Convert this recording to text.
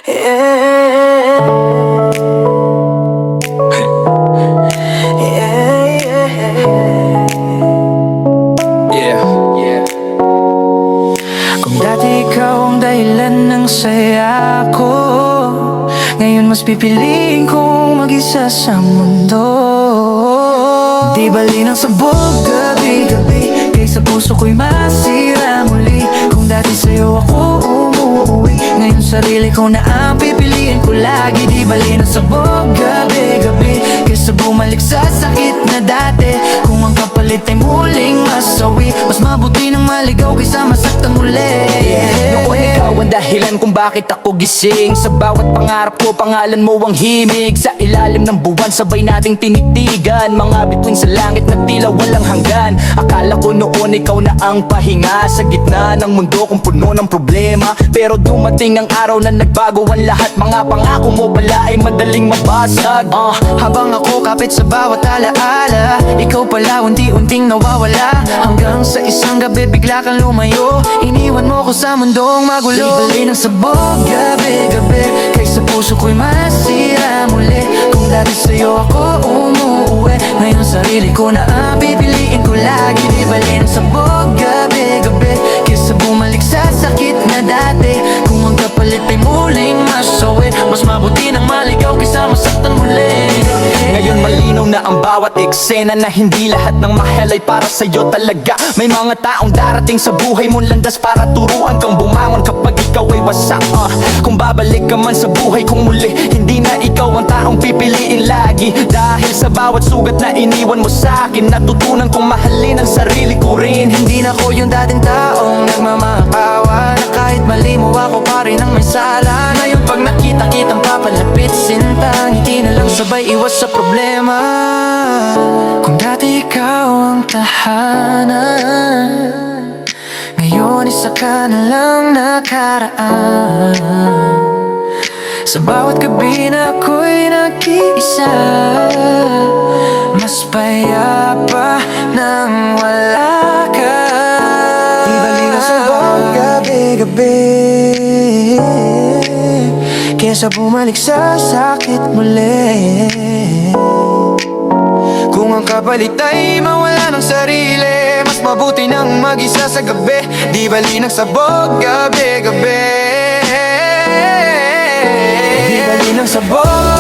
Yeah. Kung dati ikaw ang dahilan ng saya ko, ngayon mas pipiliin kong mag-isa sa mundo. Di bali ng sabog gabi-gabi, kaysa puso ko'y masira muli. Kung dati sa'yo ako umuwi, ngayon sarili ko na ang pipiliin ko lagi. Di bali ng sabog gabi-gabi, kaysa bumalik sa sakit na dati. Kung ang kapalit ay muling masawi, mas mabuti nang maligaw kaysa masaktan muli. Noon ikaw ang dahilan kung bakit ako gising. Sa bawat pangarap ko, pangalan mo ang himig. Sa ilalim ng buwan, sabay nating tinitigan mga bituin sa langit na tila walang hanggan. Akala ko noon ikaw na ang pahinga sa gitna ng mundo kung puno ng problema. Pero dumating ang araw na nagbago ang lahat. Mga pangako mo pala ay madaling mabasag. Habang ako kapit sa bawat alaala, ikaw pala unti-unting nawawala. Hanggang sa isang gabi bigla kang lumayo, iniwan mo ko sa mundong magulo. Di bali ng sabog gabi-gabi, kaysa puso ko'y masira muli. Kung dati sa'yo ako umuwi, ngayon sarili ko na ang pipiliin ko lagi. Di bali ng sabog gabi-gabi, kaysa bumalik sa sakit na dati. Kung ang kapalit ay muling masawi, mas mabuti nang maligaw kaysa masaktan muli. Ngayon malinaw na ang bawat eksena, na hindi lahat ng mahal ay para sa'yo talaga. May mga taong darating sa buhay mong landas para turuan kang bumangon kapag ikaw ay wasak. Kung babalik ka man sa buhay kung muli, hindi na ikaw ang taong pipiliin lagi. Dahil sa bawat sugat na iniwan mo sa akin, natutunan kong mahalin ang sarili ko rin. Hindi na ko yung dating taong nagmamakawa, na kahit mali mo ako pa rin ang may sala. Ngayon pag nakita kitang papalapit, sinta, ngiti na lang sabay iwas sa problema. Kung dati ikaw ang tahanan, ngayon isa ka na lang nakaraan. Sa bawat gabi na ako'y nag-iisa, mas payapa nang wala ka. Di bali na sabog gabi-gabi, kesa bumalik sa sakit muli. Kung ang kapalit ay mawala ng sarili, mas mabuti nang mag-isa sa gabi. Di bali ng sabog gabi-gabi, di bali ng sabog